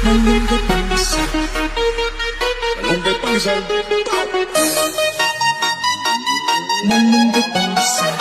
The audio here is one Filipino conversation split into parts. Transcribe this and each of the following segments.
Malunggay Pandesal. Malunggay Pandesal. Malunggay Pandesal.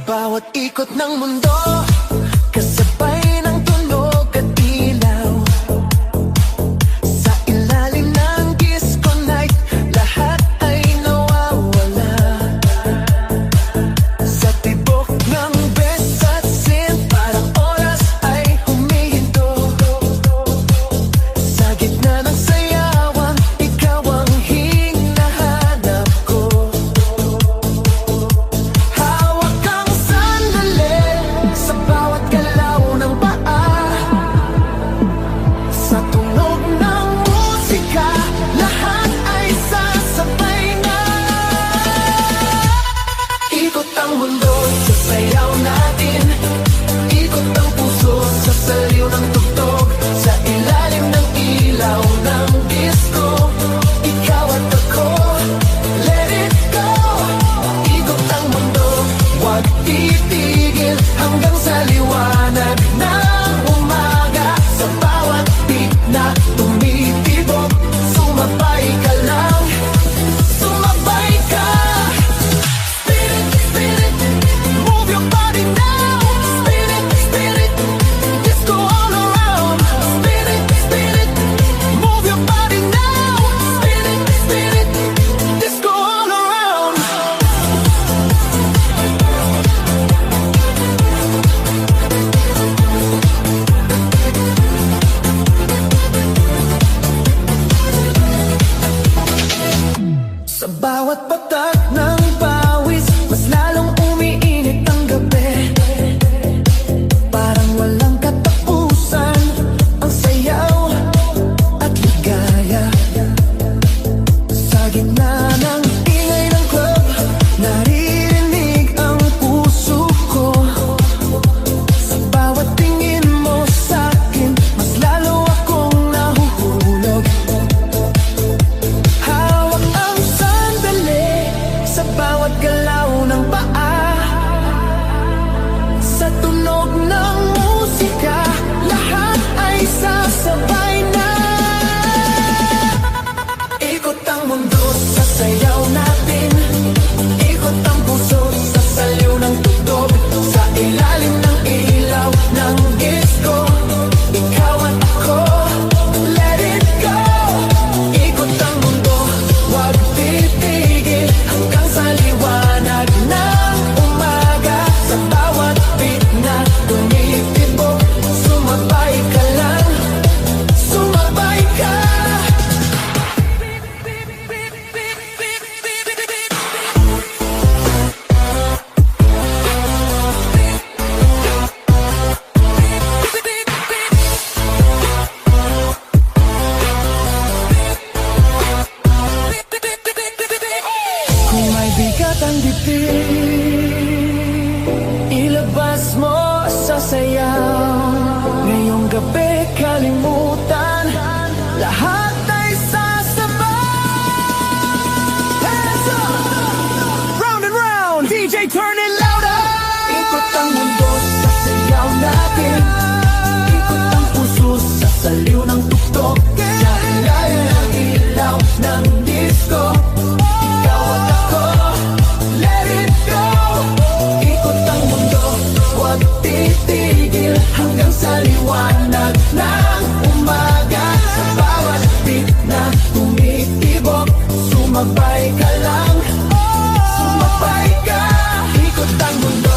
Bawat ikot ng mundo, kasabay ng tunog at ilaw. Sa ilalim ng disco night, bawat patak ng pawis, mas lalong umiinit ang gabi. Parang walang katapusan ang sayaw at ligaya. Sa gitna ng ingay ng club, naririnig ang puso ko. Sa bawat tingin mo sa'kin, mas lalo akong nahuhulog. Hawak ang sandali sa bawat galaw ng paa. Sa tunog ng musika, lahat ay sasabay na. Ikot ang mundo sa sayaw natin, ikot ang puso sa saliw ng tugtog. Sa ilalim ng ilaw ng disco, ikaw at ako, let it go. Ikot ang mundo, huwag titigil hanggang sa liwanag ng umaga. Sa bawat beat na tumitibok, sumabay ka lang, sumabay ka. Kung may bigat ang dibdib, ilabas mo sa sayaw. Ngayong gabi kalimutan, lahat ay sasabay. Hands up! Round and round, DJ turn it louder. Ikot ang mundo sa sayaw natin, ikot ang puso sa saliw ng tugtog. Sa ilalim ng ilaw ng disco, ikaw at ako, let it go. Ikot ang mundo, huwag titigil hanggang sa liwanag ng umaga. Sa bawat beat na tumitibok, sumabay ka lang, sumabay ka. Ikot ang mundo.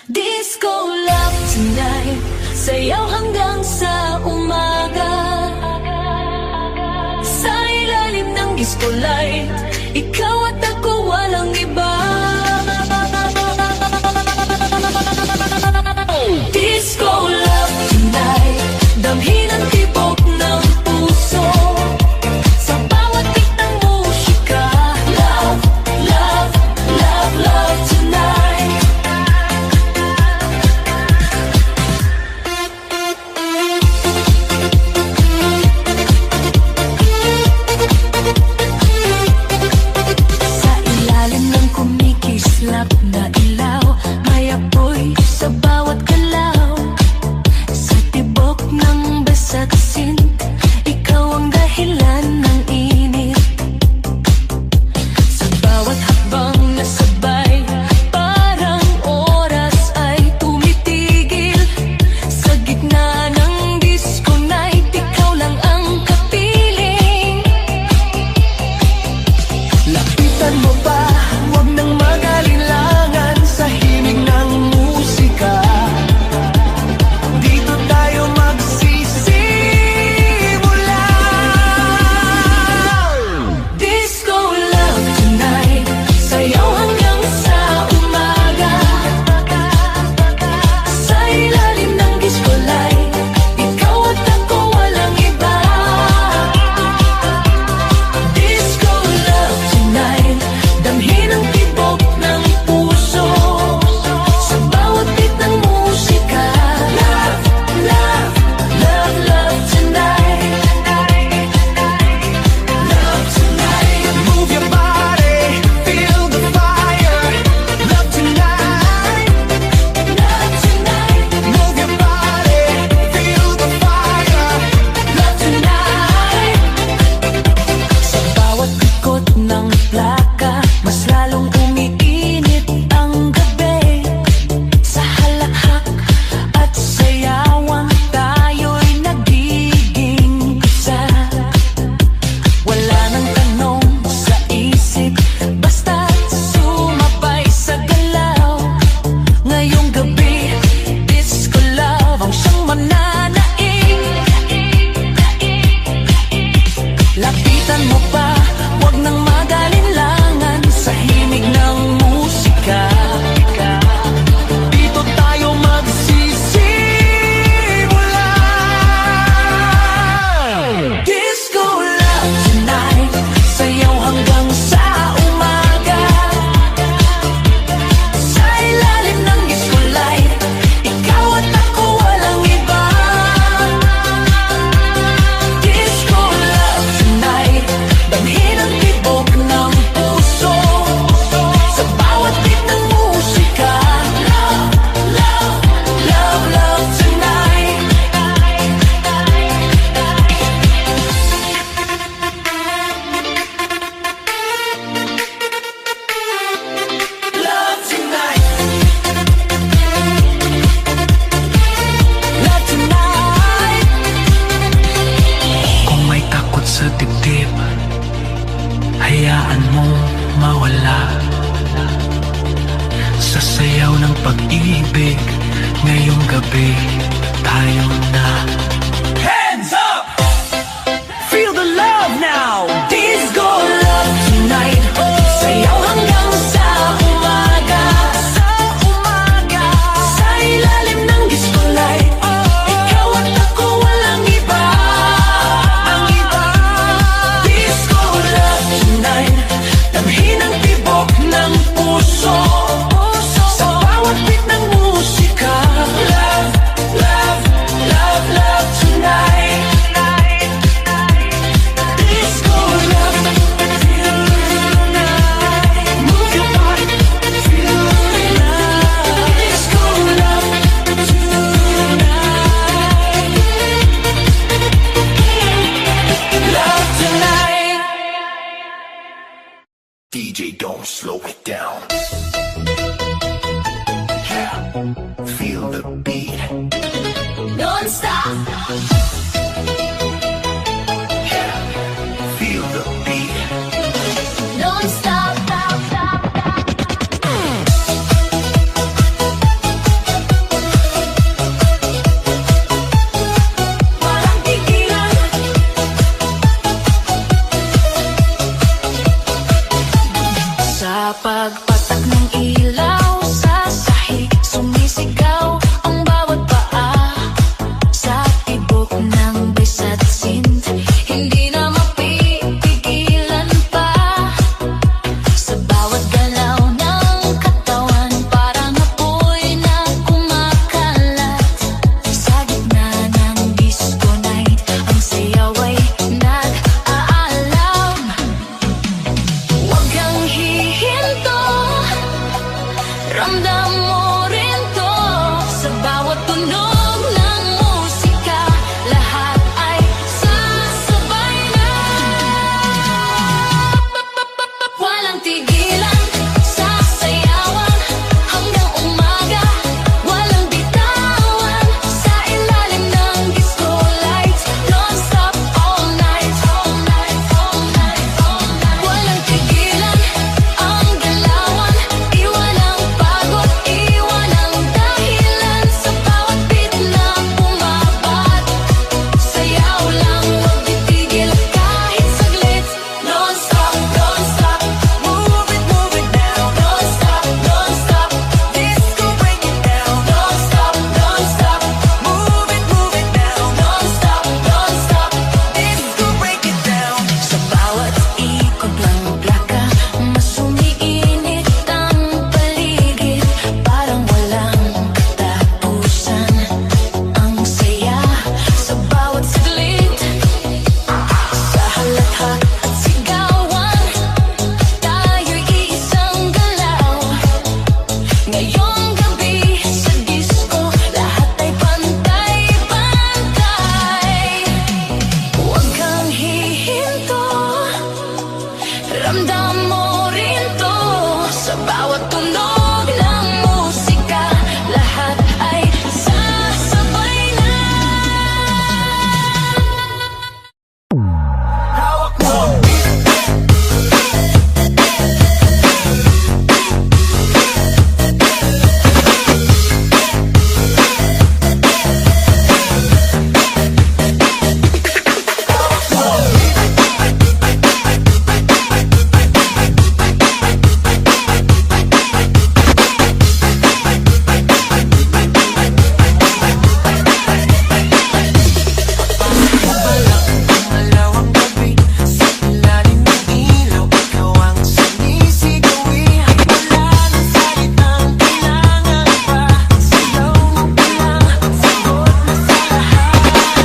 Disco love tonight, sayaw hanggang sa umaga. Sa ilalim ng disco light, ikaw at ako walang iba. Disco love tonight, damhin ang tibok ng puso. Sa bawat beat ng musika, love, love, love, love tonight. slow it down. Yeah, feel the beat. Don't stop. Yeah, feel the beat. Don't stop. Walang tigilan. Sa pagpatak ng ilaw sa sahig, sumisigaw ang bawat paa. Sa tibok ng brisat sint, hindi na mapipigilan pa. Sa bawat galaw ng katawan, parang apoy na kumakalat. Sa gitna ng disco night, ang sayaw ay nag-aalam. Huwag kang hihinto, ramdam mo rin to. Sa bawat tunog ng musika, lahat ay sasabay na. Walang tigilan, sasayawan hanggang umaga. Walang bitawan, sa ilalim ng disco lights. Non-stop all night, all night, all night, all night. Walang tigilan, ang galawan. Iwan ang pagod, iwan ang dahilan. Sa bawat beat na bumabat, sayaw lang, huwag titigil kahit saglit. Non-stop, non-stop, move it now. Non-stop, non-stop, disco break it down. Non-stop, non-stop, move it now. Non-stop, non-stop, disco break it down. Sa bawat ikot ng plaka, mas umiinit ang paligid. Parang walang katapusan ang saya sa bawat saglit. Sa halatha at sigawan, tayo'y iisang galaw. Ngayong gabi sa disco, lahat ay pantay-pantay. Huwag kang hihinto, ramdam mo rin to. Sa bawat tunog ng musika, lahat ay sasabay na. Hawak mo. Malawang gabi, sa ilalim ng ilaw, ikaw ang sinisigawi. Wala nang salit ang kailangan pa. Sigaw mo pa lang, sagot na sa lahat.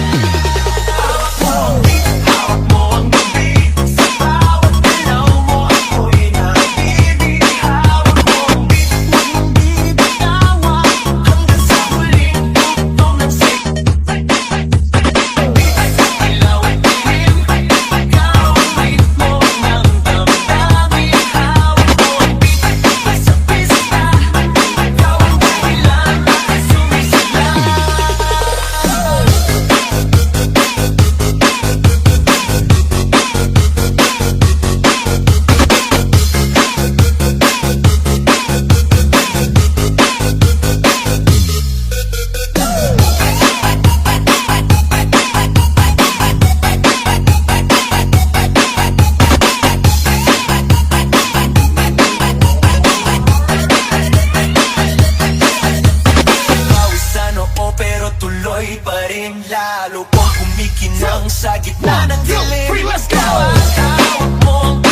Hawak mo ang gabi, sa bawat galaw mo ako'y nabibinig. Hawak mo ang beat, huwag mong bibitawan, hanggang sa huling tugtog ng sigaw. Ilaw at dilim, ikaw ang ritmo ng damdamin. Hawak mo ang beat, sa pista, ikaw ang dahilan bakit sumisigla. Pawisan oo pero tuloy pa rin, lalo pong kumikinang sa gitna ng dilim. Hawak mo ang